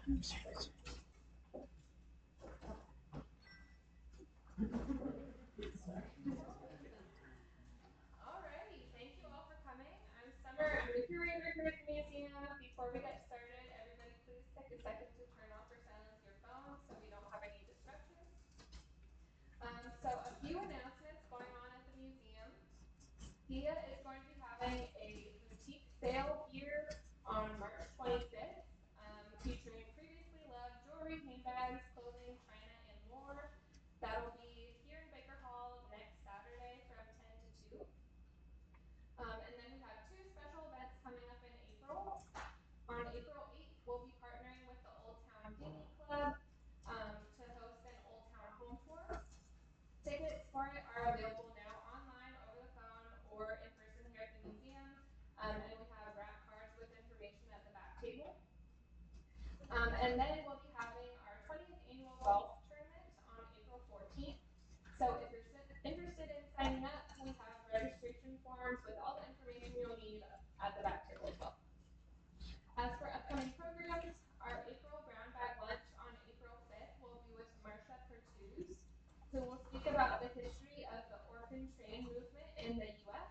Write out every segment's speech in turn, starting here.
Alrighty, thank you all for coming. I'm Summer. I'm the curator here at the museum. Before we get started, everybody please take a second to turn off or silence your phones so we don't have any distractions. So a few announcements going on at the museum. Dia is going to be having a boutique sale here on March 25th, featuring previously loved jewelry, handbags, clothing, china, and more. That'll be here in Baker Hall next Saturday from 10 to 2. And then we have two special events coming up in April. On April 8th, we'll be partnering with the Old Town Dinky Club to host an Old Town home tour. Tickets for it are available now online, over the phone, or in person here at the museum. And we have wrap cards with information at the back table. And then we'll be having our 20th annual golf tournament on April 14th. So if you're interested in signing up, we have registration forms with all the information you'll need at the back table as well. As for upcoming programs, our April brown bag lunch on April 5th will be with Marsha Pertuse, who will speak about the history of the orphan train movement in the U.S.,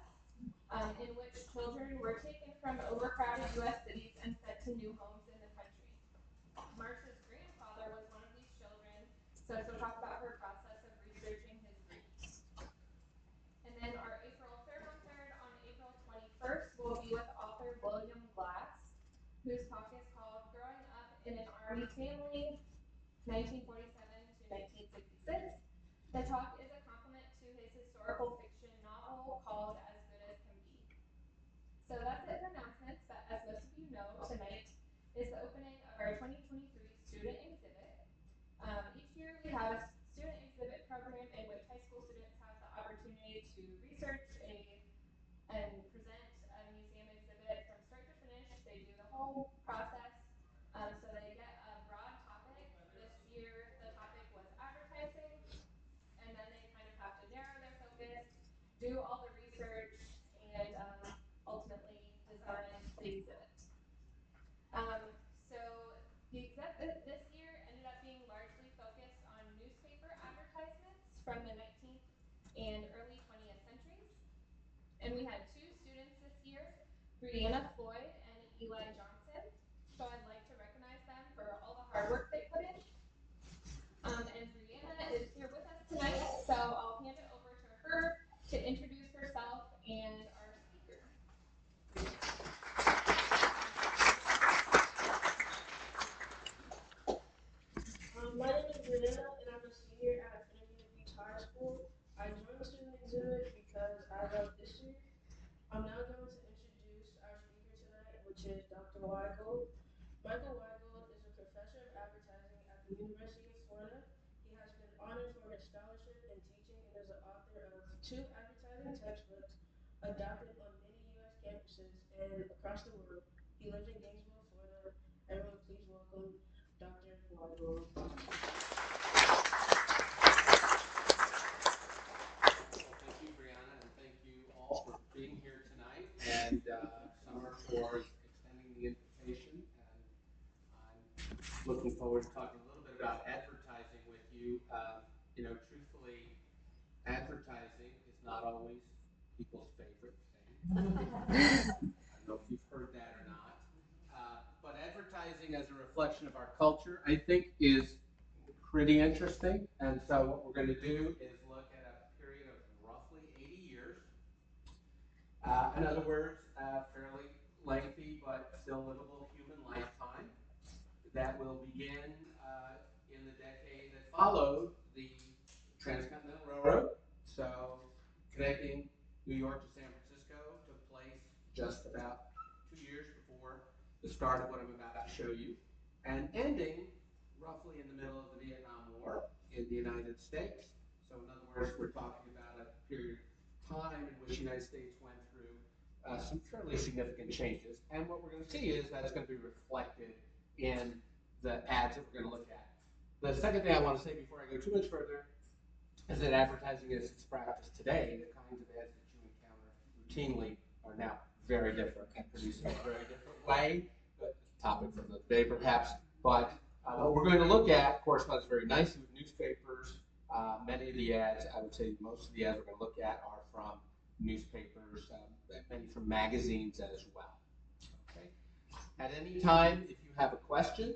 in which children were taken from overcrowded U.S. cities and sent to new homes in the country. Marsha's grandfather was one of these children, so she'll talk about her process of researching his roots. And then our April Third on April 21st will be with author William Glass, whose talk is called Growing Up in an Army Family, 1947 to 1966. The talk is a complement to his historical fiction novel called As Good as Can Be. So that's it for announcements, but as most of you know, tonight is the opening of our 2023 student exhibit. Each year we have a student exhibit program in which high school students have the opportunity to research and present a museum exhibit from start to finish. They do the whole process. So they get a broad topic. This year the topic was advertising, and then they kind of have to narrow their focus, do all the research, and ultimately design the exhibit. So the exhibit this year ended up being largely focused on newspaper advertisements from the 19th and early 20th centuries. And we had two students this year, Brianna Floyd and Eli Johnson. So I'd like to recognize them for all the hard work they put in. And Brianna is here with us tonight, so I'll hand it over to her to introduce herself and our speaker. My name is Brianna, and I'm a senior at Intermediate Beach High School. I joined the student exhibit because I love history. I'm now going to introduce our speaker tonight, which is Dr. Weigold. Michael Weigold is a professor of advertising at the University of Florida. He has been honored for his scholarship and teaching and is the author of two advertising textbooks adopted on many U.S. campuses and across the world. He lives in Gainesville, Florida. Everyone, please welcome Dr. Weigold. Thank you, Brianna, and thank you all for being here tonight, and Summer for extending the invitation. And I'm looking forward to talking a little bit about advertising with you. Truthfully, advertising is not always people's favorite thing. I don't know if you've heard that or not. But advertising as a reflection of our culture, I think, is pretty interesting. And so what we're going to do is look at a period of roughly 80 years. In other words, a fairly lengthy but still livable human lifetime that will begin in the decade that followed the Transcontinental Railroad. So connecting New York to San Francisco took place just about 2 years before the start of what I'm about to show you, and ending roughly in the middle of the Vietnam War in the United States. So in other words, we're talking about a period of time in which the United States went through some fairly significant changes. And what we're going to see is that it's going to be reflected in the ads that we're going to look at. The second thing I want to say before I go too much further is that advertising as it's practiced today, the kinds of ads that you encounter routinely are now very different and produced in a very different way. Topic for the day perhaps, but We're going to look at corresponds very nicely with newspapers. Many of the ads, I would say most of the ads we're going to look at are from newspapers, many from magazines as well. Okay. At any time, if you have a question,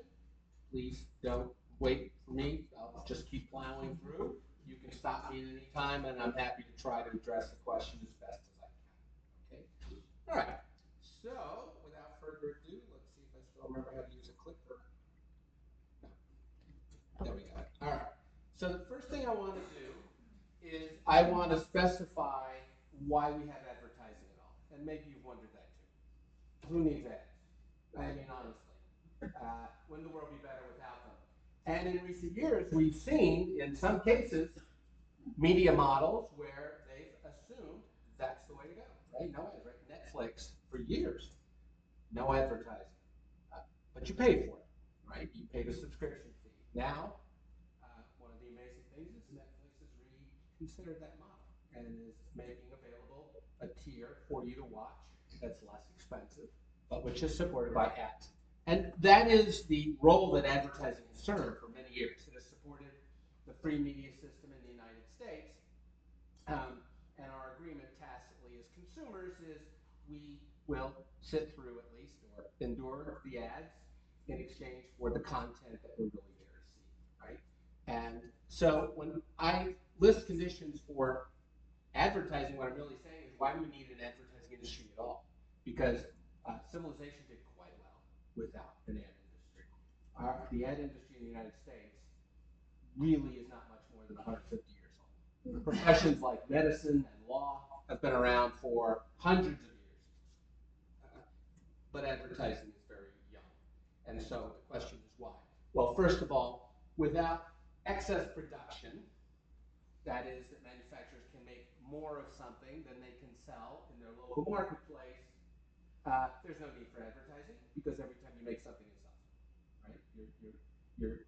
please don't wait for me. I'll just keep plowing through. You can stop me at any time, and I'm happy to try to address the question as best as I can. Okay. All right. So, without further ado, let's see if I still remember how to use a clicker. No. There we go. All right. So the first thing I want to do is I want to specify why we have advertising at all. And maybe you've wondered that too. Who needs ads? I mean, honestly, wouldn't the world be better without them? And in recent years, we've seen, in some cases, media models where they've assumed that's the way to go, right? No ads, right? Netflix, for years, no advertising. But you pay for it, right? You pay the subscription fee. Now, one of the amazing things is Netflix has reconsidered that model and is making available a tier for you to watch that's less expensive, but which is supported by ads. And that is the role that advertising has served for many years. It has supported the free media system in the United States. And our agreement tacitly as consumers is we will sit through at least or endure the ads in exchange for the content that we're really there to see, right? And so when I list conditions for advertising, what I'm really saying is why do we need an advertising industry at all? Because civilization did quite well without an ad industry. The ad industry in the United States really is not much more than 150 years old. Professions like medicine and law have been around for hundreds of years, but advertising is very young. And so the question is why? Well, first of all, without excess production, that is, that manufacturers can make more of something than they can sell in their local marketplace, there's no need for advertising because every time you make something, it sells, right? Your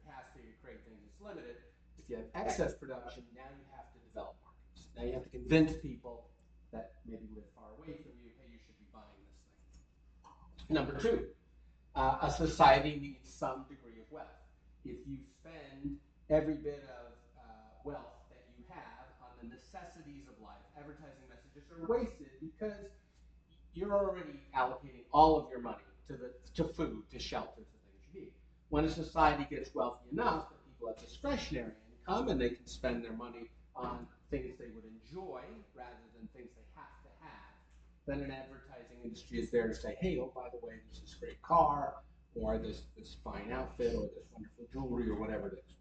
capacity to create things is limited. If you have excess production, now you have to develop markets. Now you have to convince people that maybe live far away from you, hey, you should be buying this thing. Number two, a society needs some degree of wealth. If you spend every bit of wealth that you have on the necessities of life, advertising messages are wasted because you're already allocating all of your money to food, to shelter, to things you need. When a society gets wealthy enough that people have discretionary income and they can spend their money on things they would enjoy rather than things they have to have, then an advertising industry is there to say, hey, oh, by the way, there's this great car, or this fine outfit, or this wonderful jewelry, or whatever it is.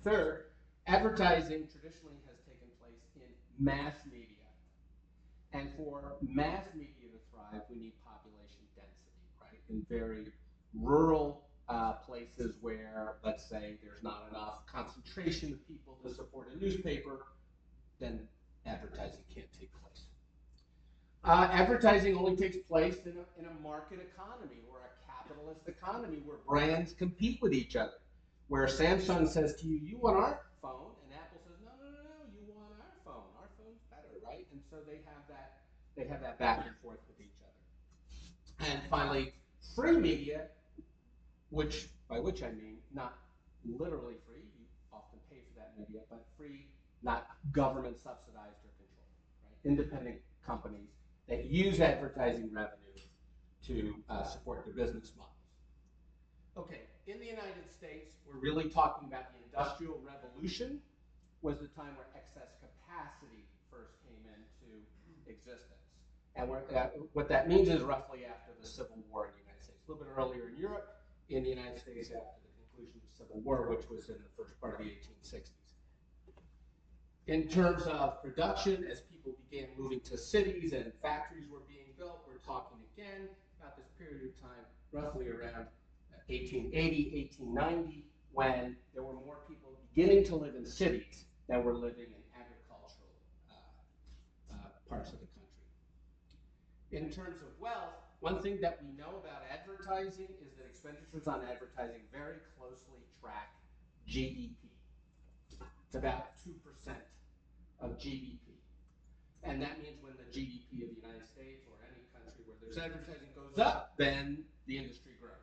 Third, advertising traditionally has taken place in mass media. And for mass media to thrive, we need population density, right? In very rural places where, let's say, there's not enough concentration of people to support a newspaper, then advertising can't take place. Advertising only takes place in a market economy or a capitalist economy where brands compete with each other. Where Samsung says to you, you want our phone, and Apple says, no, no, no, no, you want our phone. Our phone's better, right? And so they have that back and forth with each other. And finally, free media, by which I mean not literally free, you often pay for that media, but free, not government subsidized or controlled, right? Independent companies that use advertising revenue to support their business models. Okay, in the United States, we're really talking about the Industrial Revolution was the time where excess capacity first came into existence. And what that means is roughly after the Civil War in the United States. A little bit earlier in Europe, in the United States after the conclusion of the Civil War, which was in the first part of the 1860s. In terms of production, as people began moving to cities and factories were being built, we're talking again about this period of time, roughly around 1880, 1890, when there were more people beginning to live in cities than were living in agricultural parts of the country. In terms of wealth, one thing that we know about advertising is that expenditures on advertising very closely track GDP. It's about 2% of GDP. And that means when the GDP of the United States or any country where there's advertising goes up, then the industry grows.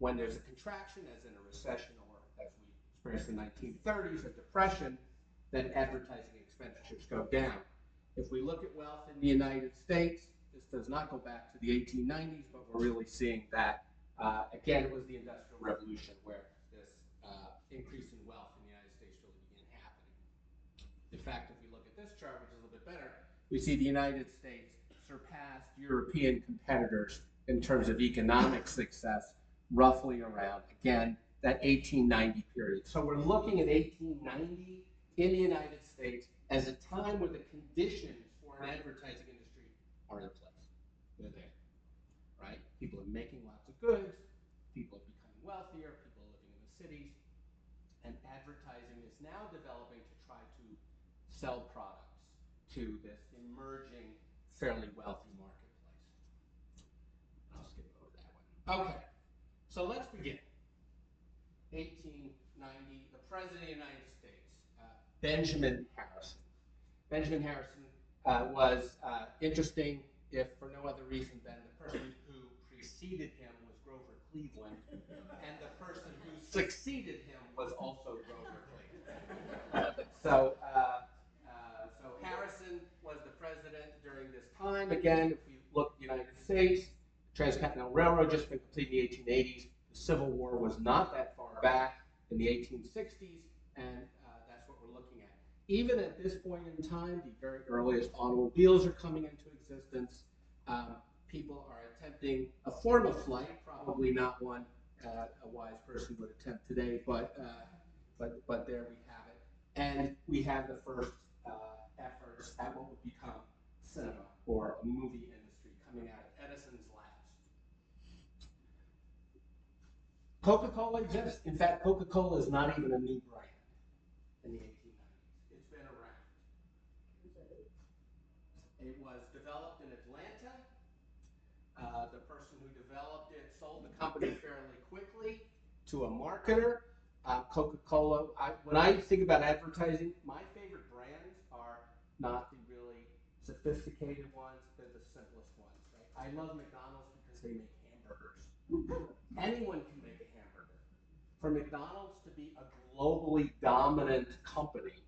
When there's a contraction, as in a recession or as we experienced in the 1930s, a depression, then advertising expenditures go down. If we look at wealth in the United States, this does not go back to the 1890s, but we're really seeing that, again, it was the Industrial Revolution where this increase in wealth in the United States really began happening. In fact, if we look at this chart, which is a little bit better, we see the United States surpassed European competitors in terms of economic success, roughly around, again, that 1890 period. So we're looking at 1890 in the United States as a time where the conditions for an advertising industry are in place. They're there, right? People are making lots of goods, people are becoming wealthier, people are living in the cities, and advertising is now developing to try to sell products to this emerging, fairly wealthy marketplace. I'll skip over that one. Okay, so let's begin. 1890, the President of the United States, Benjamin Harrison. Benjamin Harrison was interesting, if for no other reason than the person who preceded him was Grover Cleveland, and the person who succeeded him was also Grover Cleveland. So Harrison was the president during this time. Again, if we look at the United States, the Transcontinental Railroad just been completed in the 1880s. The Civil War was not that far back in the 1860s, and that's what we're looking at. Even at this point in time, the very earliest automobiles are coming into existence. People are attempting a form of flight, probably not one a wise person would attempt today, but there we have it. And we have the first efforts at what would become cinema or a movie industry coming out of Edison's labs. Coca-Cola exists. In fact, Coca-Cola is not even a new brand in the 1890s. It's been around. It was developed in Atlanta. The person who developed it sold the company fairly quickly to a marketer. Coca-Cola, when I think about advertising, my favorite brands are not the really sophisticated ones, they're the simplest ones, right? I love McDonald's because they make hamburgers. Anyone can make a hamburger. For McDonald's to be a globally dominant company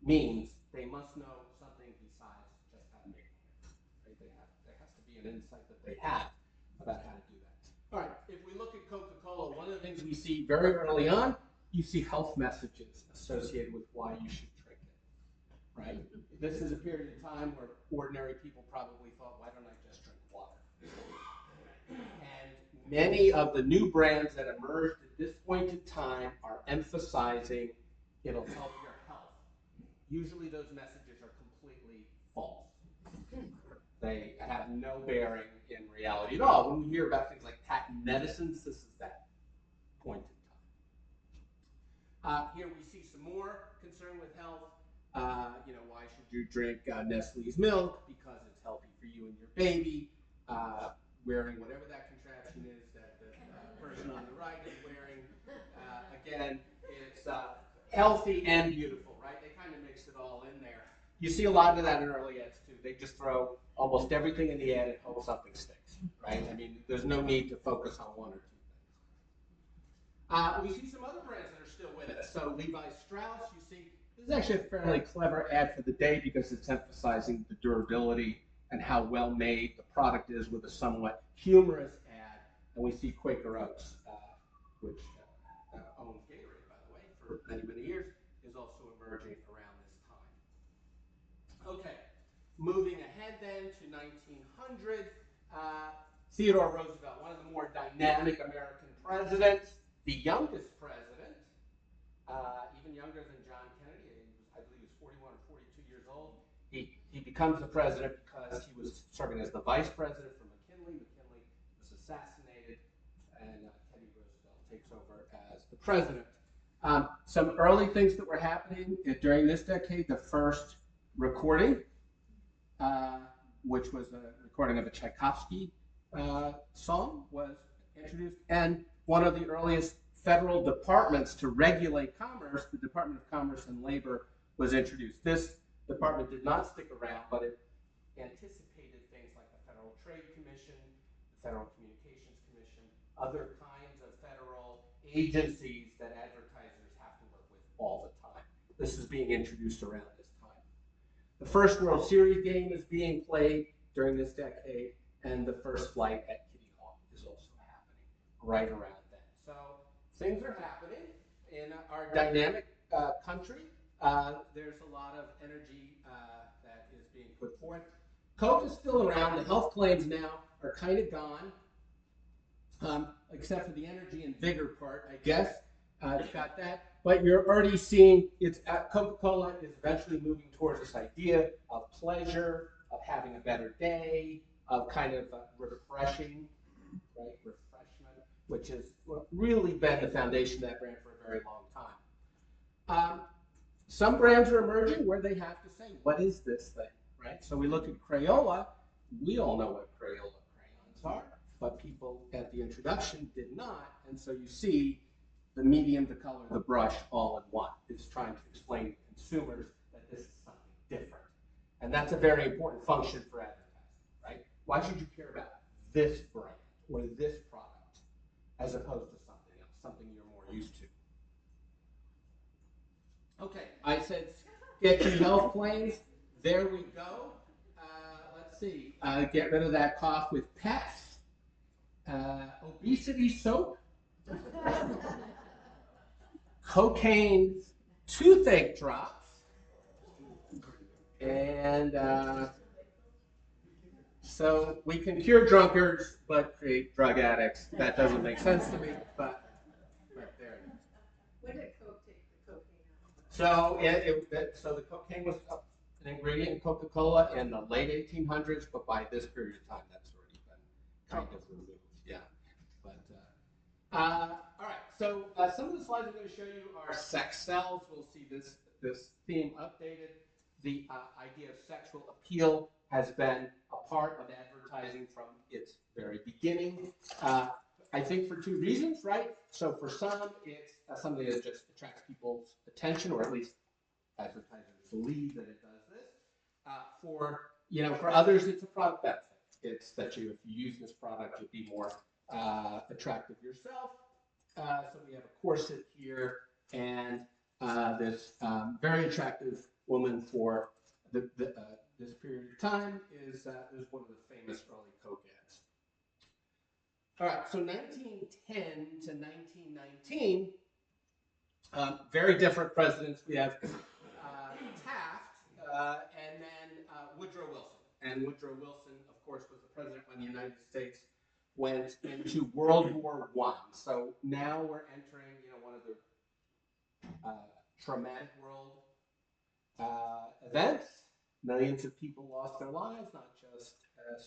means they must know something besides just how to make a hamburger. Right? There has to be an insight that they have about how to do that. All right, if we look at Coca-Cola, one of the things we see very early on, you see health messages associated with why you should drink it, right? This is a period of time where ordinary people probably thought, why don't I just drink water? And many of the new brands that emerged at this point in time are emphasizing it'll help your health. Usually those messages are completely false. They have no bearing in reality at all. When we hear about things like patent medicines, this is that point in time. Here we see some more concern with health. Why should you drink Nestle's milk? Because it's healthy for you and your baby. Wearing whatever that contraption is that the person on the right is wearing. Again, it's healthy and beautiful, right? They kind of mix it all in there. You see a lot of that in early ads too. They just throw almost everything in the ad and hope something sticks, right? I mean, there's no need to focus on one or two things. We see some other brands that are still with us. So Levi Strauss, you see, this is actually a fairly clever ad for the day because it's emphasizing the durability and how well made the product is with a somewhat humorous ad. And we see Quaker Oats, which owns Gatorade, by the way, for many, many years, is also emerging around this time. Okay, moving ahead then to 1900, Theodore Roosevelt, one of the more dynamic American presidents, the youngest president, even younger than John Kennedy. I believe he was 41 or 42 years old. He becomes the president because he was serving as the vice president for McKinley. McKinley was assassinated, and Teddy Roosevelt takes over as the president. Some early things that were happening during this decade, the first recording, which was a recording of a Tchaikovsky song, was introduced, and one of the earliest federal departments to regulate commerce, the Department of Commerce and Labor, was introduced. This department did not stick around, but it anticipated things like the Federal Trade Commission, the Federal Communications Commission, other kinds of agencies that advertisers have to work with all the time. This is being introduced around this time. The first World Series game is being played during this decade, and the first flight at Kitty Hawk is also happening right around then. So things are happening in our dynamic country. There's a lot of energy that is being put forth. Coke is still around. The health claims now are kind of gone, except for the energy and vigor part, I guess. It's got that. But you're already seeing it's Coca-Cola is eventually moving towards this idea of pleasure, of having a better day, of kind of refreshing, right? Refreshment, which has really been the foundation of that brand for a very long time. Some brands are emerging where they have to say, what is this thing, right? So we look at Crayola. We all know what Crayola crayons are, but people at the introduction did not. And so you see the medium, the color, the brush all in one. It's trying to explain to consumers that this is something different. And that's a very important function for advertising, right? Why should you care about this brand or this product as opposed to something else, something you're more used to? Okay, I said get your health claims. There we go. Let's see. Get rid of that cough with pets. Obesity soap. Cocaine toothache drops. And so we can cure drunkards but create drug addicts. That doesn't make sense to me, but there it is. When did Coke take the cocaine out? So the cocaine was an ingredient in Coca-Cola in the late 1800s, but by this period of time, that's already been kind of removed. Yeah, but all right. So some of the slides I'm going to show you are sex sells. We'll see this theme updated. The idea of sexual appeal has been a part of advertising from its very beginning. I think for two reasons, right? So for some, it's something that just attracts people's attention, or at least advertisers believe that it does this. For others, it's a product benefit. It's that if you use this product, you'll be more attractive yourself. So we have a corset here, and this very attractive woman for this period of time is one of the famous early Coke ads. All right, so 1910 to 1919, very different presidents. We have Taft and then Woodrow Wilson. And Woodrow Wilson, of course, was the president when the United States went into World War I. So now we're entering, one of the traumatic world events. Millions of people lost their lives, not just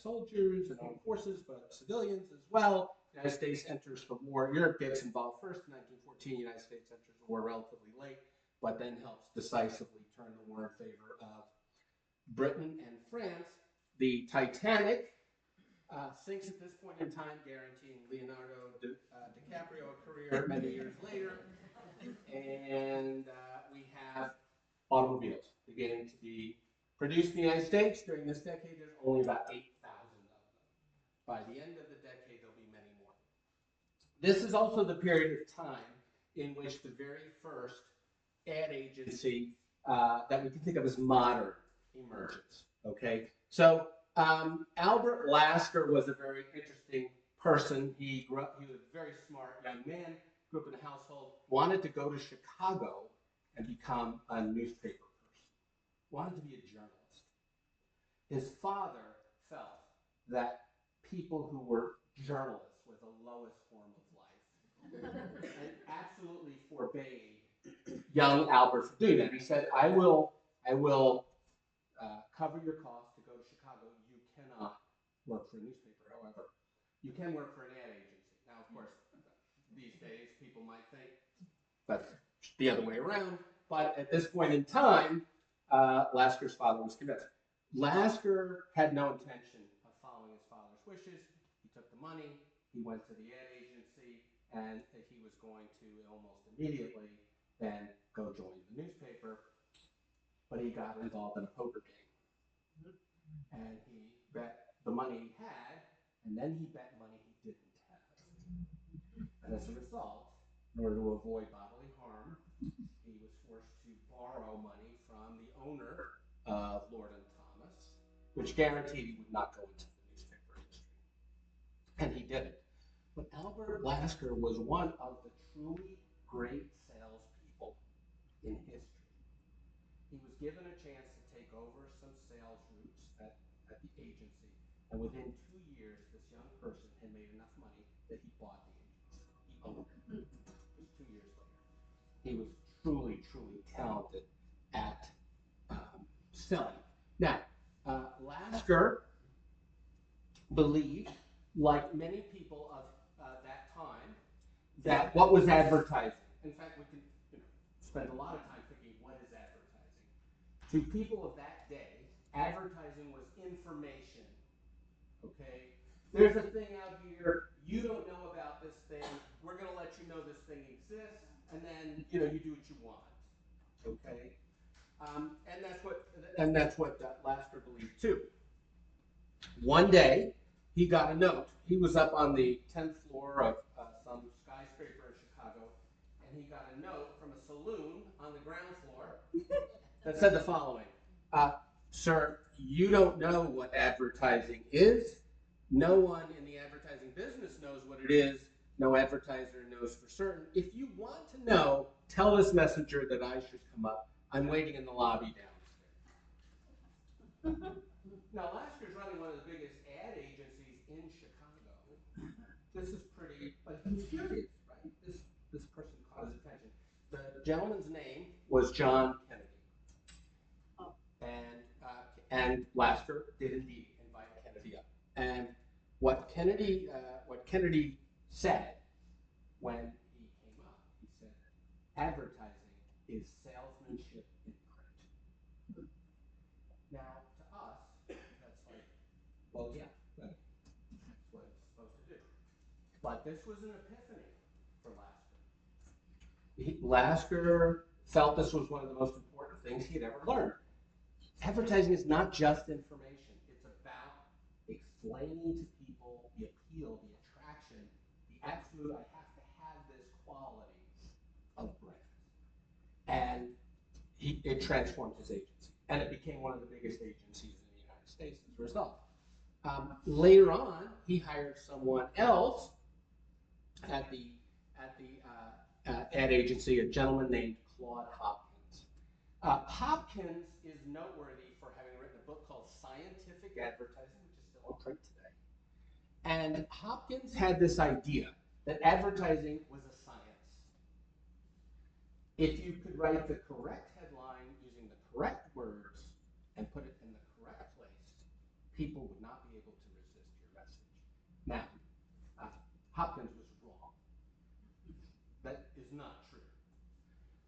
soldiers and armed forces, but civilians as well. The United States enters the war. Europe gets involved first in 1914. The United States enters the war relatively late, but then helps decisively turn the war in favor of Britain and France. The Titanic sinks at this point in time, guaranteeing Leonardo DiCaprio a career many years later. And we have automobiles beginning to be produced in the United States. During this decade, there's only about 8,000 of them. By the end of the decade, there'll be many more. This is also the period of time in which the very first ad agency that we can think of as modern emerges. Okay, so Albert Lasker was a very interesting person. He grew up. He was a very smart young man. Grew up in a household. Wanted to go to Chicago and become a newspaper person. Wanted to be a journalist. His father felt that people who were journalists were the lowest form of life, and absolutely forbade young Albert from doing that. He said, "I will cover your costs to go to Chicago. You cannot work for a newspaper, however. You can work for an ad agency." Now, of course, these days people might think that's the other way around. But at this point in time, Lasker's father was convinced. Lasker had no intention of following his father's wishes. He took the money, he went to the ad agency, and he was going to almost immediately then go join the newspaper. But he got involved in a poker game. And he bet the money he had, and then he bet money he didn't have. And as a result, In order to avoid bodily harm, he was forced to borrow money from the owner of Lord and Thomas, which guaranteed he would not go into the newspaper industry. And he did it. But Albert Lasker was one of the truly great salespeople in history. He was given a chance to take over some sales routes at the agency. And within 2 years, this young person had made enough money that he bought the agency. He owned it. Just 2 years later. He was truly, truly talented at selling. Now, Lasker believed, like many people of that time, that what was advertising? In fact, we can spend a lot of time thinking, what is advertising? To people of that day, advertising was information. Okay? There's a thing out here, you don't know about this thing, we're going to let you know this thing exists, and then you do what you want. Okay? And that's what Lasker believed too. One day, he got a note. He was up on the 10th floor of some skyscraper in Chicago, and he got a note from a saloon on the ground floor that said the following: Sir, you don't know what advertising is. No one in the advertising business knows what it is. No advertiser knows for certain. If you want to know, tell this messenger that I should come up. I'm waiting in the lobby downstairs. Now, Lasker's running one of the biggest ad agencies in Chicago. This is pretty, but he's curious, right? This person caught his attention. The gentleman's name was John Kennedy. And Lasker did indeed invite Kennedy up. And what Kennedy said when he came up, he said, advertising is salesmanship in print. Now, to us, that's like, well, yeah, that's what it's supposed to do. But this was an epiphany for Lasker. Lasker felt this was one of the most important things he'd ever learned. Advertising is not just information. It's about explaining to people the appeal, the attraction, the absolute, I have to have this quality of brands. And it transformed his agency. And it became one of the biggest agencies in the United States as a result. Later on, he hired someone else at the ad agency, a gentleman named Claude Hopkins. Hopkins is noteworthy for having written a book called Scientific Advertising, which is still in print today. And Hopkins had this idea that advertising was a science. If you could write the correct headline using the correct words and put it in the correct place, people would not be able to resist your message. Now, Hopkins was wrong. That is not true.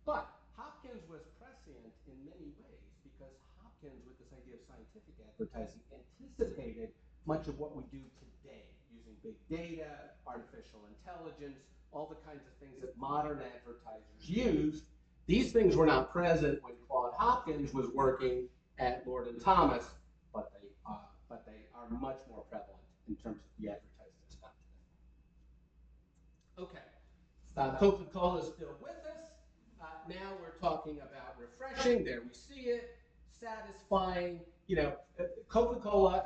But Hopkins was prescient in many ways because Hopkins, with this idea of scientific advertising, anticipated much of what we do today using big data, artificial intelligence, all the kinds of things that modern advertisers use. These things were not present when Claude Hopkins was working at Lord and Thomas, but they are much more prevalent in terms of the advertising that's done today. Okay. Coca-Cola is still with us. Now we're talking about refreshing. There we see it. Satisfying. Coca-Cola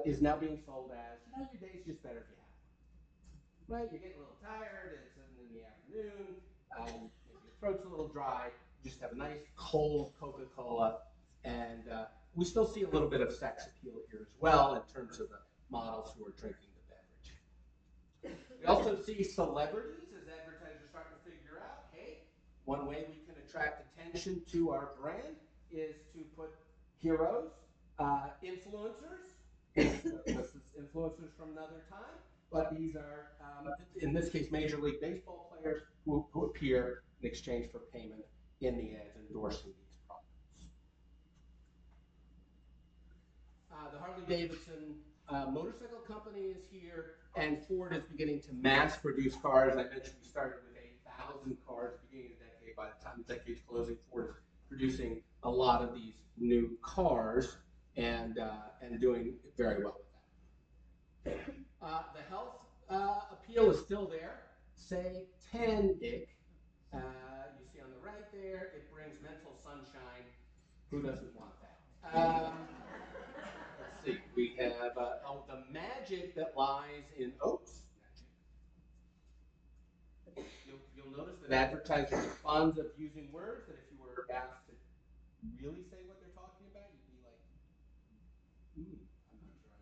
is now being sold as, your day's just better if you have one. Right? You're getting a little tired. It's in the afternoon. Maybe your throat's a little dry. You just have a nice cold Coca-Cola. And we still see a little bit of sex appeal here as well in terms of the models who are drinking the beverage. We also see celebrities as advertisers starting to figure out, hey, one way we can attract attention to our brand is to put heroes, influencers. This is influencers from another time, but these are, in this case, Major League Baseball players who appear in exchange for payment in the ads endorsing these products. The Harley-Davidson motorcycle company is here, and Ford is beginning to mass produce cars. I mentioned we started with 8,000 cars at the beginning of the decade. By the time the decade's closing, Ford is producing a lot of these new cars and doing very well with that. The health appeal is still there. say 10 ick. You see on the right there, it brings mental sunshine. Who doesn't want that? Let's see. We have the magic that lies in oats. You'll notice that advertisers are fond of using words that if you were asked to really say what they're talking about, you'd be like, I'm not sure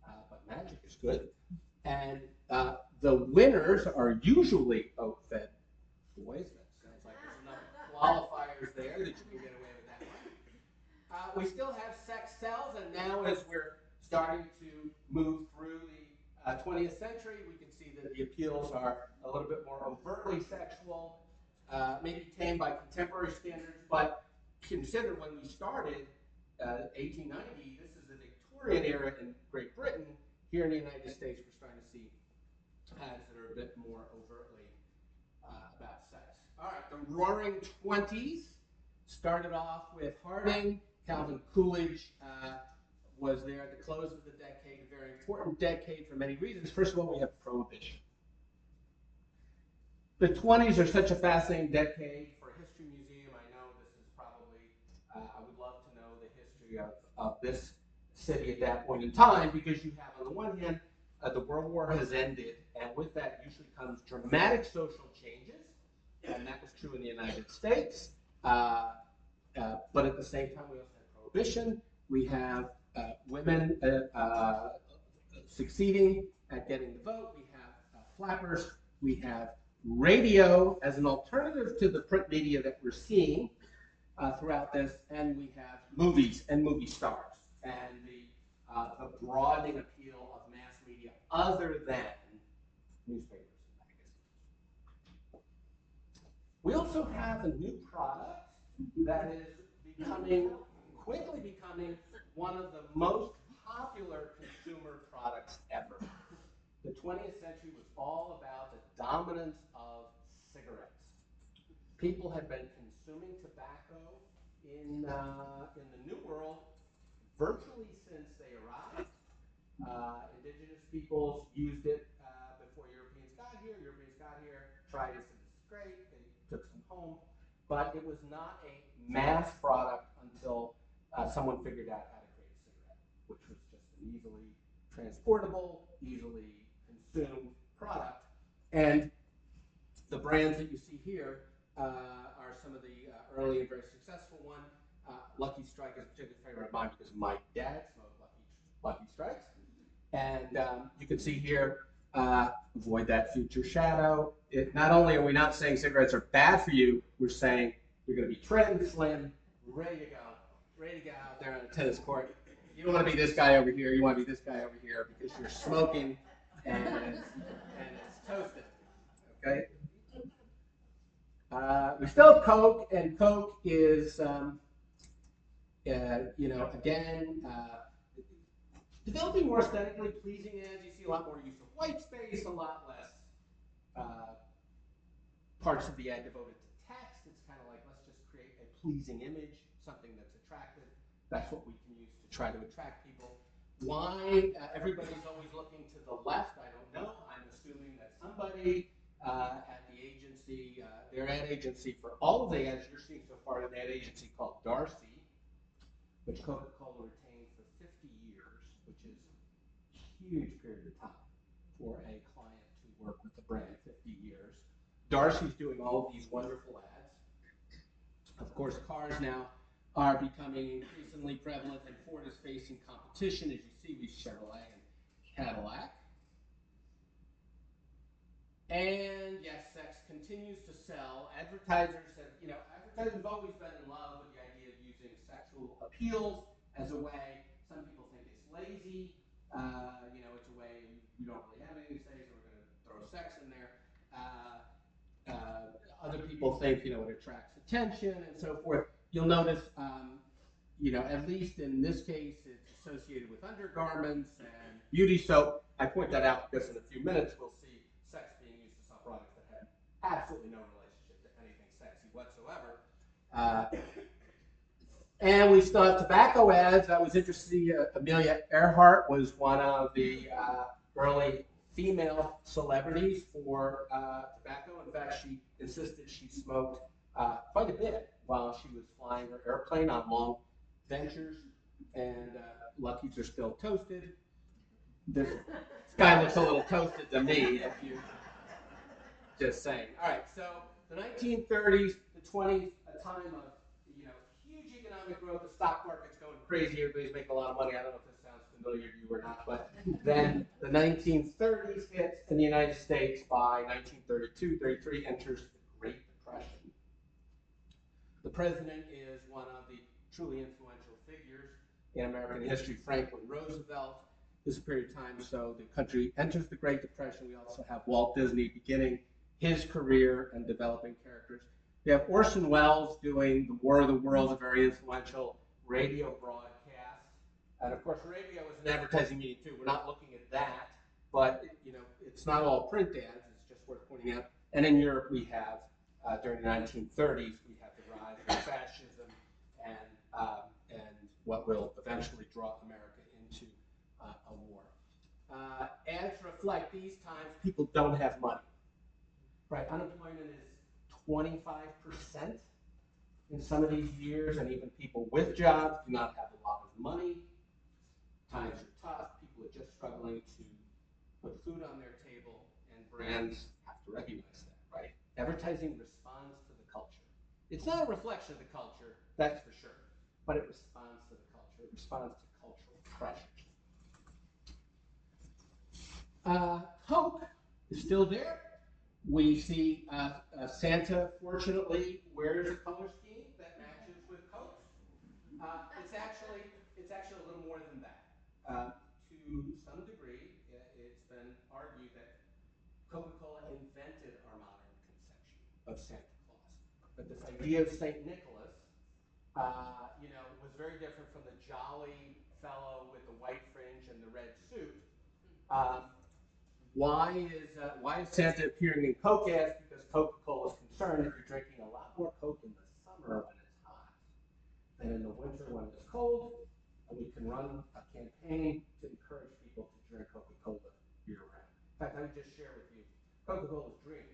I know. But magic is good. And the winners are usually oat-fed boys. That sounds like there's enough qualifiers there that you can get away with that one. We still have sex sells, and now as we're starting to move through the 20th century, we can see that the appeals are a little bit more overtly sexual, maybe tamed by contemporary standards, but consider when we started, 1890, this is the Victorian era in Great Britain. Here in the United States, we're starting to see ads that are a bit more overtly about sex. All right, the Roaring Twenties started off with Harding. Calvin Coolidge was there at the close of the decade, a very important decade for many reasons. First of all, we have Prohibition. The 20s are such a fascinating decade for a history museum. I know this is probably, I would love to know the history of this city at that point in time, because you have, on the one hand, the World War has ended, and with that usually comes dramatic social changes, and that was true in the United States. But at the same time, we also have Prohibition. We have women succeeding at getting the vote. We have flappers. We have radio as an alternative to the print media that we're seeing throughout this, and we have movies and movie stars, and the broadening appeal of mass media other than newspapers and magazines. We also have a new product that is quickly becoming one of the most popular consumer products ever. The 20th century was all about the dominance of cigarettes. People had been consuming tobacco in the New World virtually since they arrived. Indigenous peoples used it before Europeans got here. Europeans got here, tried it, said this is great. They took some home, but it was not a mass product until someone figured out how to create a cigarette, which was just an easily transportable, easily consumed product. And the brands that you see here are some of the early and very successful ones. Lucky Strike is a particular favorite of mine because my dad smoked Lucky Strikes. And you can see here, avoid that future shadow. Not only are we not saying cigarettes are bad for you, we're saying you're going to be trim, slim, ready to go out there on a tennis court. You don't want to be this guy over here. You want to be this guy over here because you're smoking and it's toasted. Okay. We still have Coke, and Coke is, again, developing more aesthetically pleasing ads. You see a lot more use of white space, a lot less parts of the ad devoted to text. It's kind of like, let's just create a pleasing image, something that's attractive. That's what we can use to try to attract people. Why everybody's always looking to the left, I don't know. I'm assuming that somebody at the agency, their ad agency for all of the ads you're seeing so far, an ad agency called Darcy, which Coca-Cola retained for 50 years, which is a huge period of time for a client to work with the brand, 50 years. Darcy's doing all of these wonderful ads. Of course, cars now are becoming increasingly prevalent, and Ford is facing competition, as you see, with Chevrolet and Cadillac. And yes, sex continues to sell. Advertisers have always been in love with the idea of using sexual appeals as a way. Some people think it's lazy. It's a way we don't really have anything to say, so we're going to throw sex in there. Other people think, it attracts attention and so forth. You'll notice, at least in this case, it's associated with undergarments and beauty soap. I point that out because in a few minutes we'll see sex being used to sell products that have absolutely no relationship to anything sexy whatsoever. And we still have tobacco ads. I was interested to see Amelia Earhart was one of the early female celebrities for tobacco. In fact, she insisted she smoked quite a bit while she was flying her airplane on long ventures. And Lucky's are still toasted. This guy looks a little toasted to me, if you just saying. All right, so the 1930s, the 20s, a time of huge economic growth. The stock market's going crazy. Everybody's making a lot of money. I don't know if this sounds familiar to you or not, but then the 1930s hits in the United States. By 1932, 33 enters the Great Depression. The president is one of the truly influential figures in American history, Franklin Roosevelt. This period of time, so the country enters the Great Depression. We also have Walt Disney beginning his career and developing characters. We have Orson Welles doing the War of the Worlds, a very influential radio broadcast. And of course, radio is an advertising medium too. We're not looking at that, but it's not all print ads. It's just worth pointing out. And in Europe, we have during the 1930s, we have the rise of fascism and what will eventually draw America into a war. Ads reflect these times. People don't have money. Right, unemployment is 25% in some of these years, and even people with jobs do not have a lot of money. Times are tough. People are just struggling to put food on their table, and brands have to recognize that, right? Advertising responds to the culture. It's not a reflection of the culture, that's for sure, but it responds to the culture. It responds to cultural pressures. Coke is still there. We see Santa, fortunately, wears a color scheme that matches with Coke's. It's actually a little more than that. To some degree, it's been argued that Coca-Cola invented our modern conception of Santa Claus. But this idea of Saint Nicholas, was very different from the jolly fellow with the white fringe and the red suit. Um, why is Santa appearing in Coke ads? Because Coca-Cola is concerned that you're drinking a lot more Coke in the summer when it's hot than in the winter when it's cold. And we can run a campaign to encourage people to drink Coca-Cola year-round. In fact, I would just share with you, Coca-Cola's dream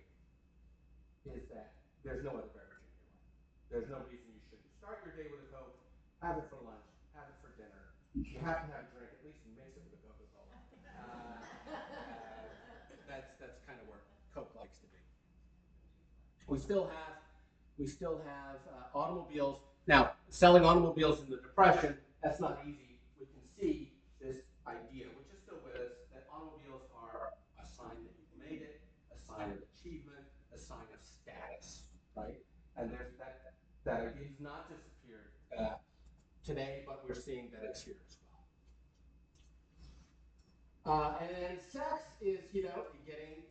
is that there's no other beverage in your life. There's no reason you shouldn't start your day with a Coke, have it for lunch, have it for dinner. You have to have a drink, at least mix it with a Coca-Cola. That's kind of where Coke likes to be. We still have automobiles. Now, selling automobiles in the Depression, that's not easy. We can see this idea, which is still with us, that automobiles are a sign that you've made it, a sign of achievement, a sign of status, right? And there's that idea has not disappeared today, but we're seeing that it's here as well. And sex is, getting,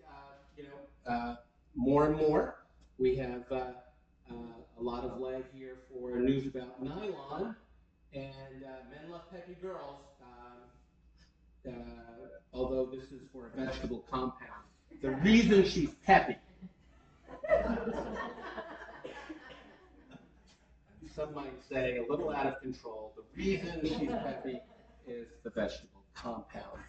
more and more. We have a lot of leg here for news about nylon, and men love peppy girls. Although this is for a vegetable compound, the reason she's peppy. Some might say a little out of control. The reason she's peppy is the vegetable compound.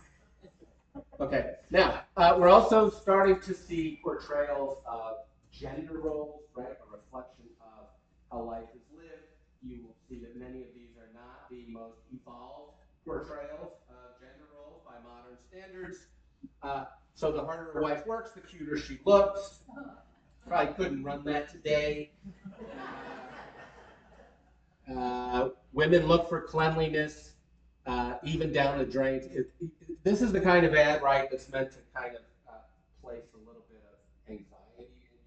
Okay, now we're also starting to see portrayals of gender roles, right? A reflection of how life is lived. You will see that many of these are not the most evolved portrayals of gender roles by modern standards. So the harder a wife works, the cuter she looks. Probably couldn't run that today. Women look for cleanliness, even down the drains. This is the kind of ad, right, that's meant to kind of place a little bit of anxiety in you.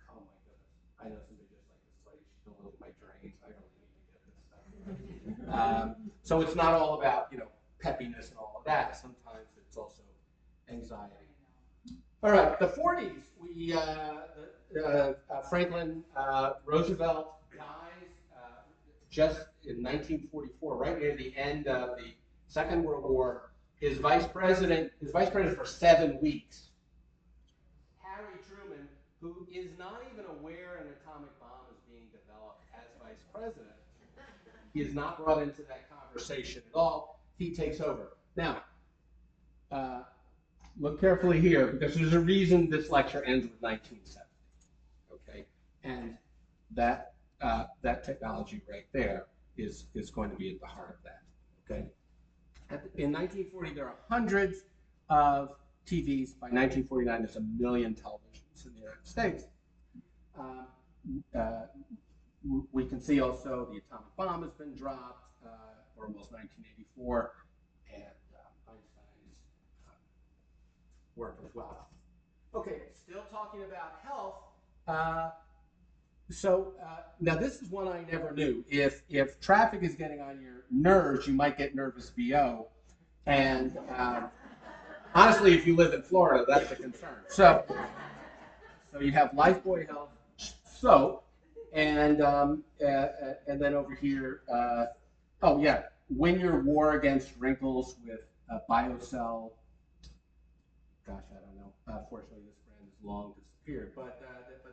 Oh my goodness, I know somebody just like this lady. She's don't look at my drains. I really need to get this stuff. So it's not all about peppiness and all of that. Sometimes it's also anxiety. All right, the 40s. Franklin Roosevelt dies just in 1944, right near the end of the Second World War. His vice president for 7 weeks, Harry Truman, who is not even aware an atomic bomb is being developed as vice president. He is not brought into that conversation at all. He takes over. Now, look carefully here because there's a reason this lecture ends with 1970. Okay, and that technology right there is going to be at the heart of that. Okay, in 1940 there are hundreds of TVs. By 1949, there's 1 million televisions in the United States. Um, uh, we can see also the atomic bomb has been dropped, or almost 1984, and Einstein's work as well. Okay, still talking about health. Uh, now this is one I never knew. If traffic is getting on your nerves, you might get nervous VO, and honestly, if you live in Florida, that's a concern. So you have Lifebuoy Health soap, and then over here, oh yeah, win your war against wrinkles with BioCell. Gosh, I don't know. Fortunately, this brand has long disappeared. But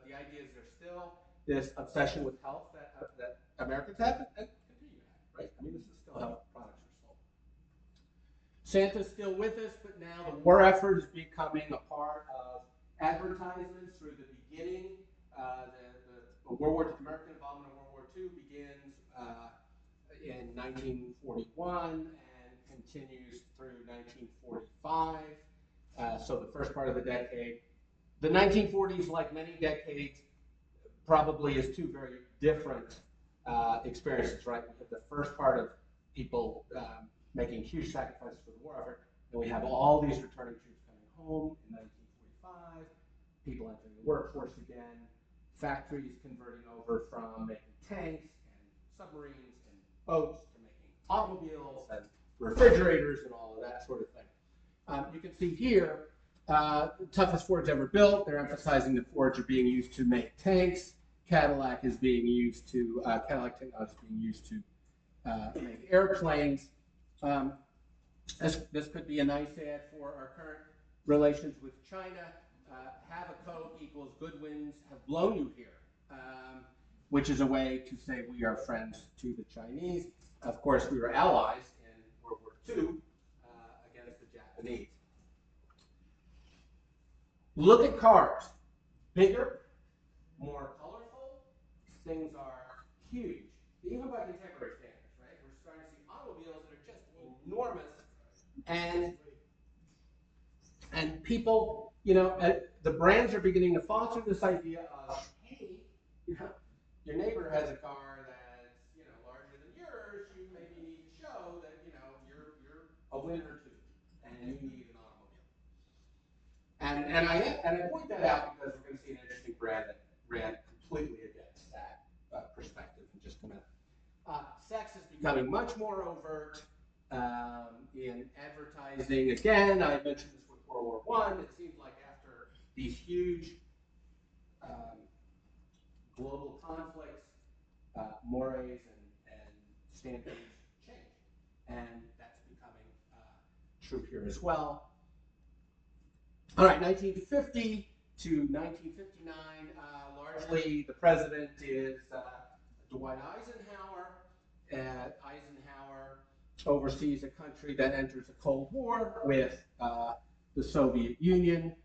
the idea is there's still this obsession with health that Americans have and continue to have, right? I mean, this is still how products are sold. Santa's still with us, but now the war effort is becoming a part of advertisements through the beginning. The American involvement in World War II begins in 1941 and continues through 1945. So the first part of the decade. The 1940s, like many decades, probably is two very different experiences, right? We have the first part of people making huge sacrifices for the war effort, and we have all these returning troops coming home in 1945, people entering the workforce again, factories converting over from making tanks and submarines and boats to making automobiles and refrigerators and all of that sort of thing. You can see here, toughest Fords ever built. They're emphasizing that Fords are being used to make tanks. Cadillac is being used to, Cadillac technology is being used to make airplanes. This could be a nice ad for our current relations with China. Have a Coke equals good winds have blown you here, which is a way to say we are friends to the Chinese. Of course, we were allies in World War II against the Japanese. Look at cars. Bigger, more colorful. Things are huge, even by contemporary standards, right? We're starting to see automobiles that are just enormous, and people, the brands are beginning to foster this idea of, hey, your neighbor has a car that's larger than yours. You maybe need to show that you're a winner too, and you need an automobile. And I point that out because we're going to see an interesting brand that ran completely against that perspective in just a minute. Sex is becoming much more overt in advertising. Again, I mentioned this with World War I. It seems like after these huge global conflicts, mores and standards change. And that's becoming true here as well. All right, 1950 to 1959, largely the president is Dwight Eisenhower. Eisenhower oversees a country that enters a Cold War with the Soviet Union.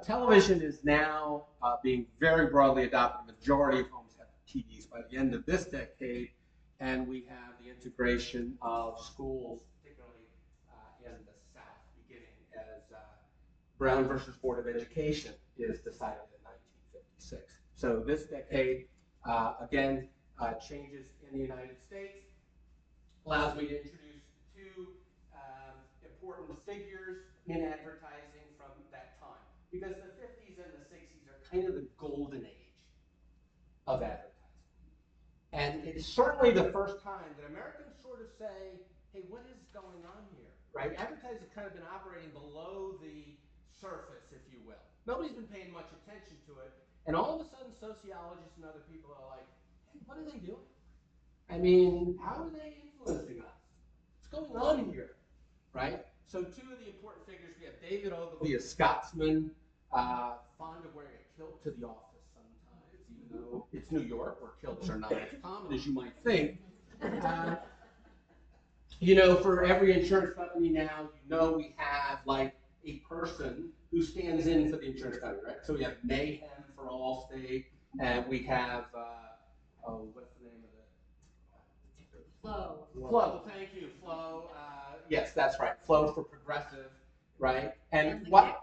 Television is now being very broadly adopted. The majority of homes have TVs by the end of this decade, and we have the integration of schools, particularly in the South, beginning as Brown versus Board of Education is decided in 1956. So this decade, again, changes in the United States allows me to introduce two important figures in advertising from that time. Because the 50s and the 60s are kind of the golden age of advertising. And it's certainly the first time that Americans sort of say, hey, what is going on here? Right? Advertising has kind of been operating below the surface, if you will. Nobody's been paying much attention to it. And all of a sudden, sociologists and other people are like, hey, what are they doing? I mean, how are they influencing us? What's going on here? Right? So two of the important figures, we have David Ogilvy, a Scotsman, fond of wearing a kilt to the office sometimes, even though it's New York where kilts are not as common as you might think. For every insurance company now, we have like a person who stands in for the insurance company, right? So we have Mayhem for Allstate, and we have oh, what's the name of it? Flow. Thank you, Flow. Yes, that's right. Flow for Progressive, right? And what?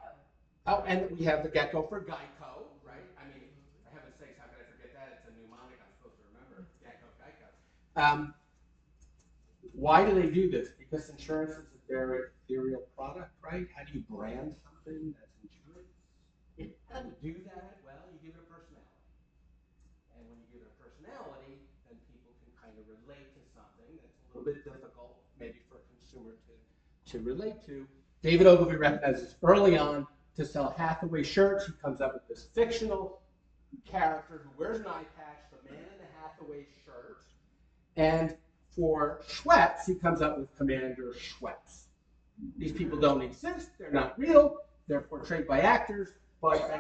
Oh, and we have the Gecko for Geico, right? I mean, for heaven's sakes, how could I forget that? It's a mnemonic I'm supposed to remember. Gecko, Geico. Why do they do this? Because insurance is a very ethereal product, right? How do you brand something that's insurance? How do you do that? Well, you give it a personality. And when you give it a personality, then people can kind of relate to something that's a little bit difficult, maybe for a consumer to relate to. David Ogilvy recognizes early on to sell Hathaway shirts. He comes up with this fictional character who wears an eye patch, the man in the Hathaway shirt. And for Schweppes, he comes up with Commander Schweppes. These people don't exist. They're not real. They're portrayed by actors, but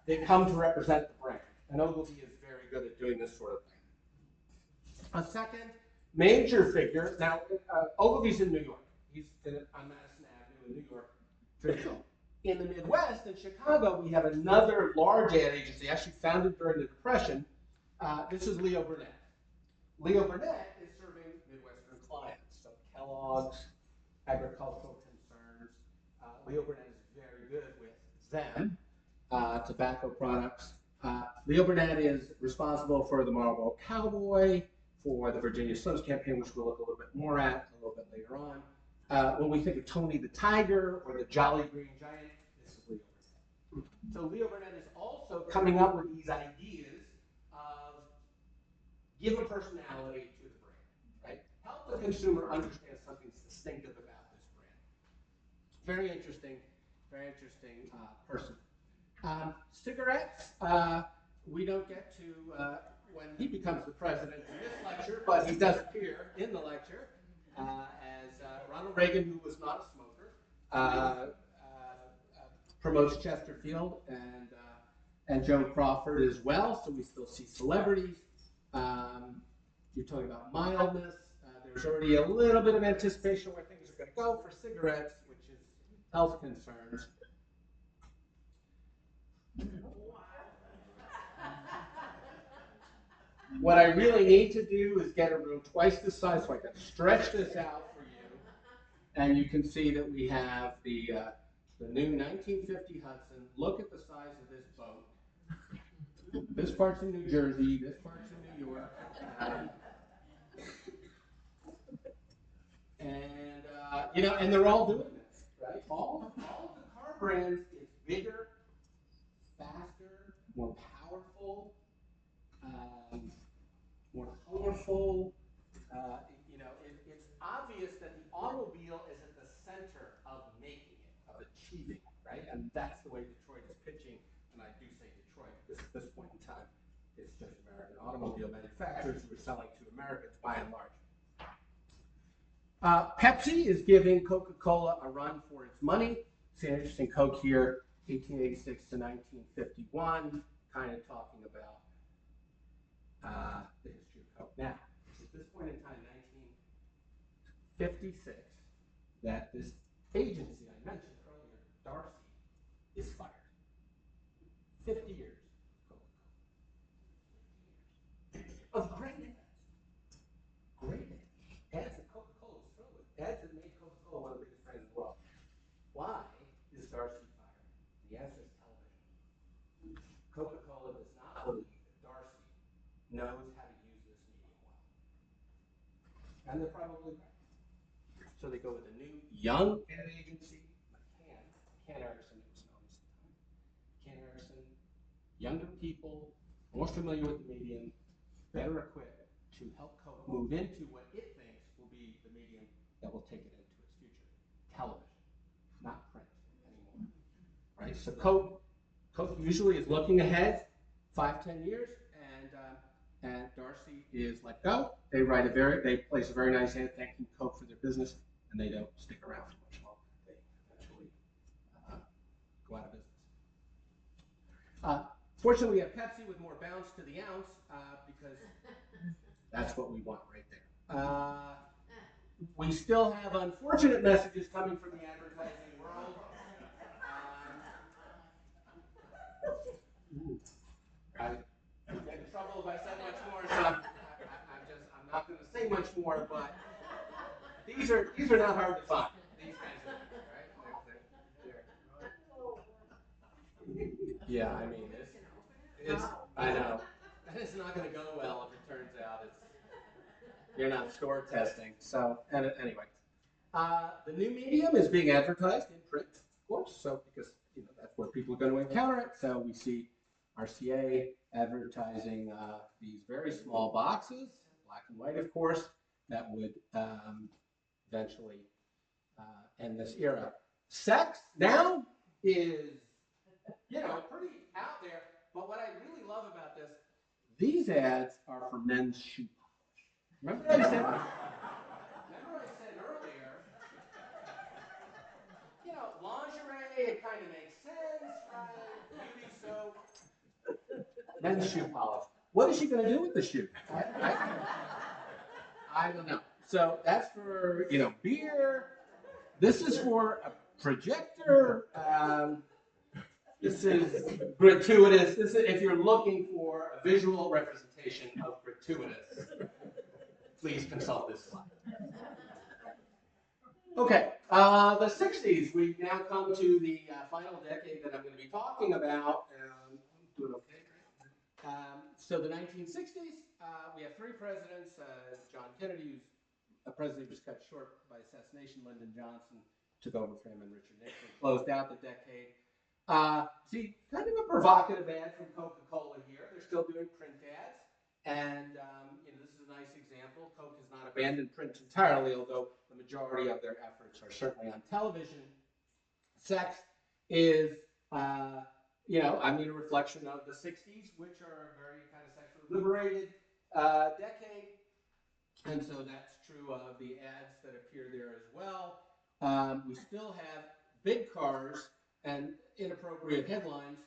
they come to represent the brand. And Ogilvy is very good at doing this sort of thing. A second major figure, now Ogilvy's in New York. He's on Madison Avenue in New York. Traditional. In the Midwest, in Chicago, we have another large ad agency, actually founded during the Depression. This is Leo Burnett. Leo Burnett is serving Midwestern clients, so Kellogg's, agricultural concerns. Leo Burnett is very good with them, tobacco products. Leo Burnett is responsible for the Marlboro Cowboy, for the Virginia Slims campaign, which we'll look a little bit more at a little bit later on. When we think of Tony the Tiger or the Jolly Green Giant, this is Leo Burnett. So Leo Burnett is also coming up with these ideas of give a personality to the brand, right? Help the consumer understand something's distinctive about this brand. Very interesting person. Cigarettes, we don't get to when he becomes the president in this lecture, but he does appear in the lecture as Ronald Reagan, who was not a smoker, promotes Chesterfield and Joan Crawford as well, so we still see celebrities. You're talking about mildness. There's already a little bit of anticipation where things are going to go for cigarettes, which is health concerns. What I really need to do is get a room twice this size so I can stretch this out for you. And you can see that we have the new 1950 Hudson. Look at the size of this boat. This part's in New Jersey, this part's in New York. And they're all doing this, right? All of the car brands is bigger, faster, more powerful, more colorful. It's obvious that the automobile is at the center of making it, of achieving it, right? And that's the way Detroit is pitching. And I do say Detroit because at this point in time, it's just American automobile manufacturers who are selling to Americans by and large. Pepsi is giving Coca-Cola a run for its money. See an interesting Coke here, 1886 to 1951, kind of talking about the history of Coke. Now, at this point in time, 1956, that this agency I mentioned earlier, Darcy, is fired. 50 years of Coca-Cola. Of great ads. Great ads. Ads that Coca-Cola was thrilled with. Ads that made Coca-Cola one of the biggest brands in the world. Why is Darcy fired? The answer is television. Coca-Cola does not believe that Darcy knows how to use this medium well. And they're probably right. So they go with a new, young ad agency, McCann Erickson, it was known as the time. McCann Erickson, younger people, more familiar with the medium, better equipped to help Coke move into what it thinks will be the medium that will take it into its future. Television, not print anymore. Right? So Coke usually is looking ahead 5-10 years, and Darcy is let go. They place a very nice ad thanking Coke for their business, and they don't stick around for much longer. They eventually go out of business. Fortunately, we have Pepsi with more bounce to the ounce because that's what we want right there. We still have unfortunate messages coming from the advertising world. say much more, but these are not hard to find. These kinds of things, right? Yeah, I mean, it's I know. It's not going to go well if it turns out you're not store testing. So anyway, the new medium is being advertised in print, of course. So because that's where people are going to encounter it. So we see RCA advertising these very small boxes, black and white, of course, that would eventually end this era. Sex now is pretty out there. But what I really love about this, these ads are for men's shoe polish. Remember I said? Remember I said earlier, lingerie, it kind of makes sense, right? Beauty soap, men's shoe polish. What is she going to do with the shoe? I don't know. So that's for beer. This is for a projector. This is gratuitous. This is if you're looking for a visual representation of gratuitous, please consult this slide. Okay, the 60s. We now come to the final decade that I'm going to be talking about. Doing okay, right? So the 1960s, we have three presidents. John Kennedy, who's a president who was cut short by assassination. Lyndon Johnson took over for him, and Richard Nixon closed out the decade. See, kind of a provocative ad from Coca-Cola here. They're still doing print ads. And this is a nice example. Coke has not abandoned print entirely, although the majority of their efforts are certainly on television. Sex is, a reflection of the 60s, which are a very kind of sexually liberated decade. And so that's true of the ads that appear there as well. We still have big cars and inappropriate headlines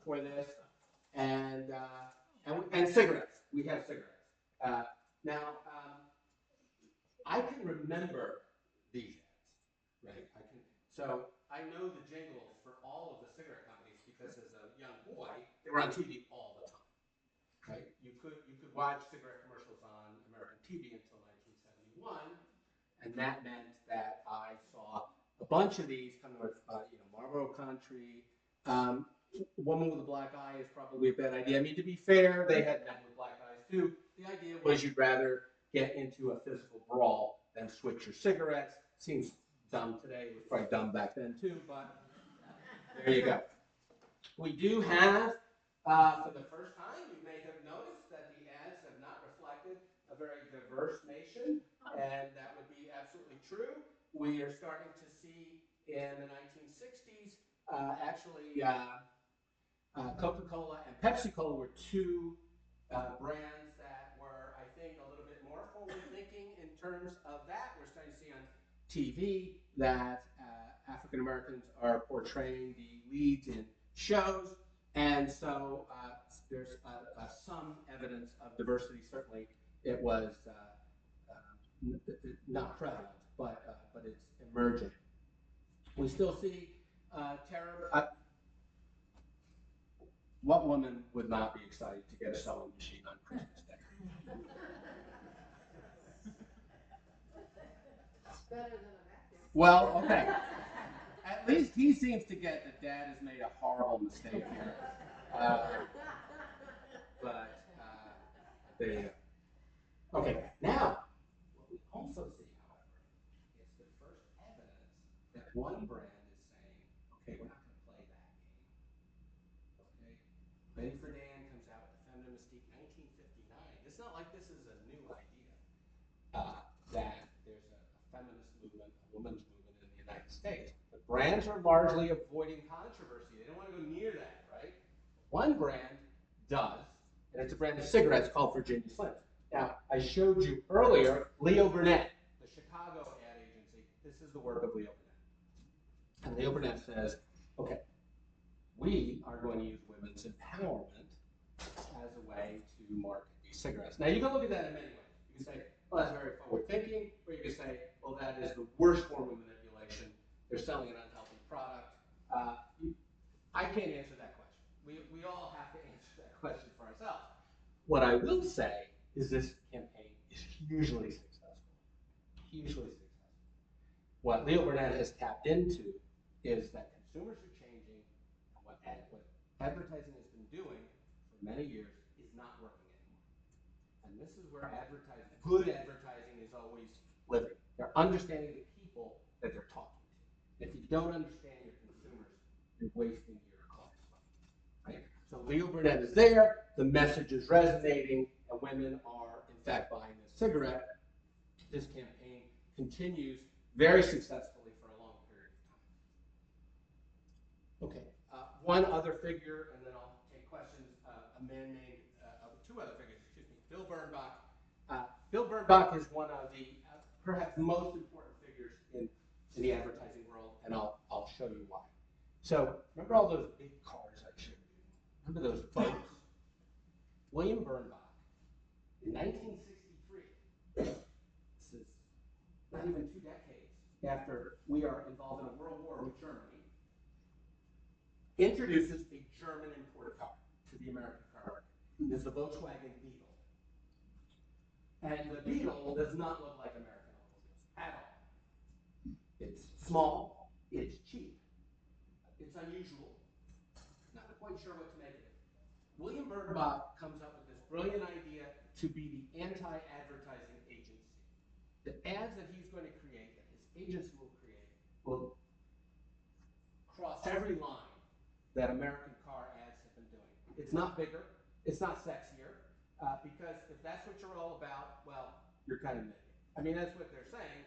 for this, and cigarettes. We have cigarettes. Now, I can remember these ads, right? So I know the jingles for all of the cigarette companies because as a young boy, they were on TV all the time. Right? You could watch cigarette commercials on American TV until 1971, and that meant that I saw a bunch of these coming with Marlboro Country. Woman with a black eye is probably a bad idea. I mean, to be fair, they had men with black eyes too. The idea was you'd rather get into a physical brawl than switch your cigarettes. Seems dumb today. It was probably dumb back then too, but there you go. We do have, for the first time, you may have noticed that the ads have not reflected a very diverse nation, and that would be absolutely true. We are starting to see in the 1960s, actually, Coca-Cola and Pepsi-Cola were two brands that were, I think, a little bit more forward-thinking in terms of that. We're starting to see on TV that African Americans are portraying the leads in shows, and so there's some evidence of diversity. Certainly, it was not prevalent, but it's emerging. We still see terror. What woman would not be excited to get a sewing machine on Christmas Day? Better than a vacuum. Well, okay. At least he seems to get that Dad has made a horrible mistake here. But there you go. Okay, now, what we also see, however, is the first evidence that one brand is saying, okay, we're not going to play that game. Okay? Betty Friedan comes out with the Feminine Mystique 1959. It's not like this is a new idea. That there's a feminist movement, a women's movement in the United States. But brands are largely avoiding controversy. They don't want to go near that, right? One brand does, and it's a brand of cigarettes called Virginia Slims. Now, I showed you earlier Leo Burnett, the Chicago ad agency. This is the work of Leo Burnett. And Leo Burnett says, okay, we are going to use women's empowerment as a way to market these cigarettes. Now, you can look at that in many ways. You can say, well, that's very forward-thinking, or you can say, well, that is the worst form of manipulation. They're selling an unhealthy product. I can't answer that question. We all have to answer that question for ourselves. What I will say is this campaign is hugely successful. Hugely successful. What Leo Burnett has tapped into is that consumers are changing, and what advertising has been doing for many years is not working anymore. And this is where advertising, good advertising, is always living. They're understanding the people that they're talking to. If you don't understand your consumers, you're wasting your client's money. Right? So Leo Burnett is there, the message is resonating, and women are in fact buying this cigarette. This campaign continues very successfully for a long period of time. Okay, one other figure, and then I'll take questions. A man named, two other figures, excuse me, Bill Bernbach. Bill Bernbach is one of the perhaps most important figures in the advertising world, and I'll show you why. So remember all those big cars I showed you? Remember those boats? William Bernbach, in 1963, this is not even 2 decades after we are involved in a world war with Germany, introduces a German imported car to the American car market. It's the Volkswagen Beetle. And the Beetle does not look like American automobiles at all. It's small, it's cheap, it's unusual, not quite sure what to make of it. William Bernbach comes up with this brilliant idea to be the anti-advertising agency. The ads that he's going to create, that his agency will create, will cross every line that American car ads have been doing. It's not bigger, it's not sexier, because if that's what you're all about, well, you're kind of an idiot. I mean, that's what they're saying.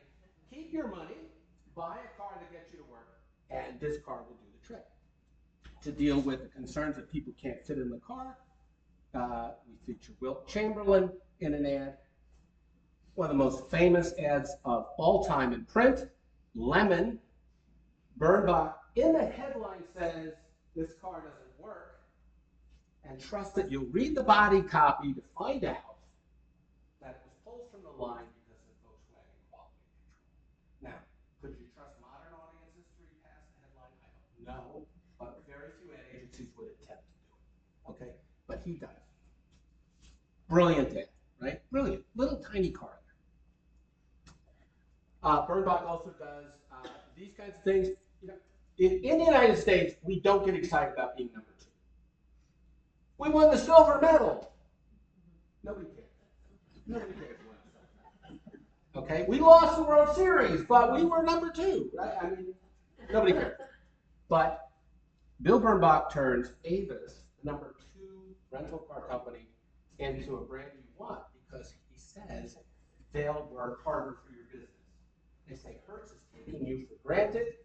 Keep your money, buy a car that gets you to work, and this car will do the trick. To deal with the concerns that people can't fit in the car, we feature Wilt Chamberlain in an ad. One of the most famous ads of all time in print, Lemon. Bernbach in the headline says, this car doesn't work, and trust that you'll read the body copy to find out that it was pulled from the line because of Volkswagen quality control. Now, could you trust modern audiences to read past the headline? I don't know, but very few ad agencies would attempt to do it. Okay, but he does. Brilliant ad, right? Brilliant, little tiny car there. Bernbach also does these kinds of things. You know, in the United States, we don't get excited about being number 2. We won the silver medal. Nobody cares. Nobody cares. Okay, we lost the World Series, but we were number 2, right? I mean, nobody cares. But Bill Bernbach turns Avis, the number 2 rental car company, into a brand you want because he says they'll work harder for your business. They say Hertz is taking you for granted.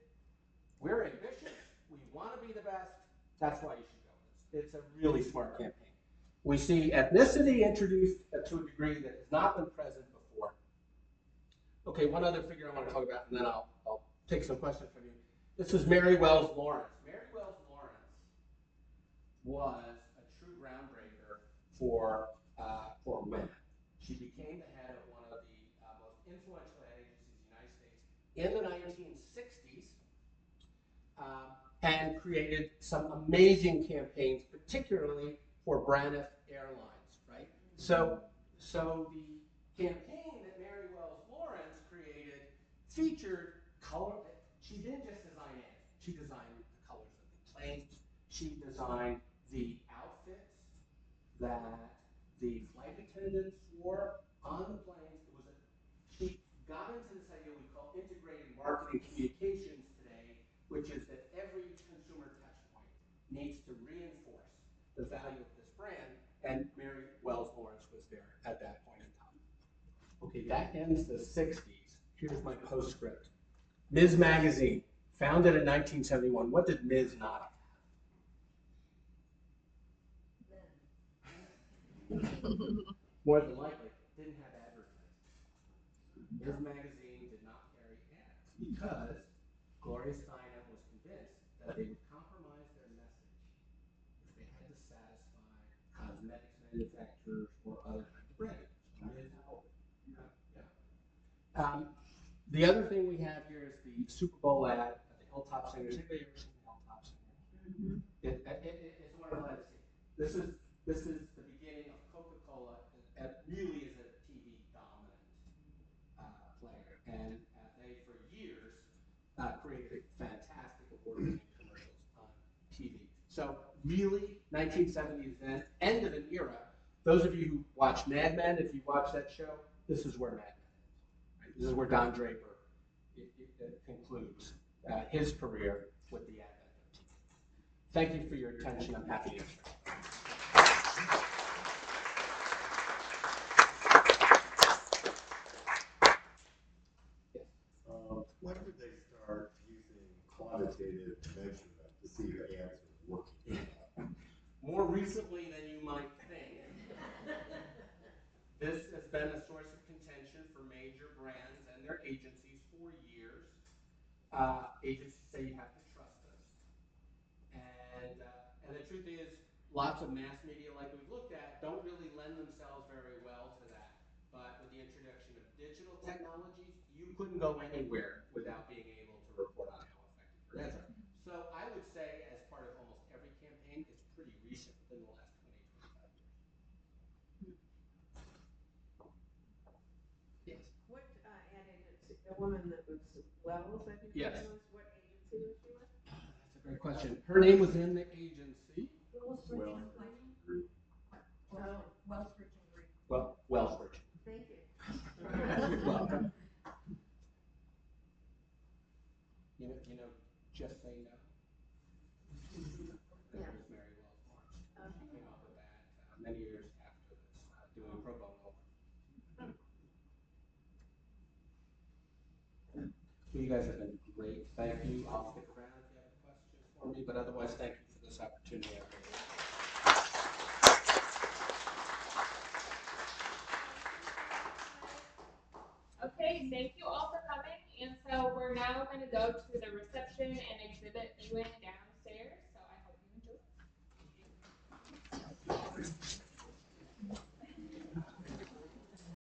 We're ambitious. We want to be the best. That's why you should go with us. It's a really smart campaign. We see ethnicity introduced to a degree that has not been present before. Okay, one other figure I want to talk about, and then I'll take some questions from you. This is Mary Wells Lawrence. Mary Wells Lawrence was a true groundbreaker for women. She became the head of one of the most influential ad agencies in the United States in the 1960s, and created some amazing campaigns, particularly for Braniff Airlines, right? So the campaign that Mary Wells Lawrence created featured color. She didn't just design ads. She designed the colors of the planes. She designed the outfits that the flight attendants wore on the planes. She got into this idea we call integrated marketing communications today, which is that every consumer touch point needs to reinforce the value of this brand, and Mary Wells Lawrence was there at that point in time. Okay, that ends the 60s. Here's my postscript. Ms. Magazine, founded in 1971. What did Ms. not have? More than likely, didn't have advertising. Ms. Magazine did not carry ads because Gloria Steinem was convinced that they would compromise their message if they had to satisfy cosmetics manufacturers or other kinds of brands. The other thing we have here is the Super Bowl ad at the Hilltop Singers. Anybody ever seen the Hilltop Singers? Mm-hmm. It's a wonderful ad to see. This is the beginning of Coca-Cola So really, 1970s end of an era. Those of you who watch Mad Men, if you watch that show, this is where Mad Men is. Right? This is where Don Draper concludes his career with the advent of TV. Thank you for your attention. I'm happy to answer. When did they start using quantitative measurement to see if ads were working? More recently than you might think. This has been a source of contention for major brands and their agencies for years. Agencies say you have to trust us. And the truth is, lots of mass media like we've looked at don't really lend themselves very well to that. But with the introduction of digital technologies, you couldn't go anywhere without being able to report on how effective your ads are. So I would say, as part of almost every campaign, it's pretty recent, within the last 20, 25 years. Yes. What ad agency? The woman that was Wells, I think. Yes. Was. What agency was she with? That's a great question. Her name was in the agency. Well, Wellsbridge. Thank you. You're welcome. You know, just say no. That was Mary Wells Marks. She came up with that many years after this, doing pro bono. Well, you guys have been great. Thank you. I'll stick around if you have a question for me, but otherwise, thank you for this opportunity. Okay, thank you all for coming. And so we're now going to go to the reception and exhibit viewing downstairs. So I hope you enjoy.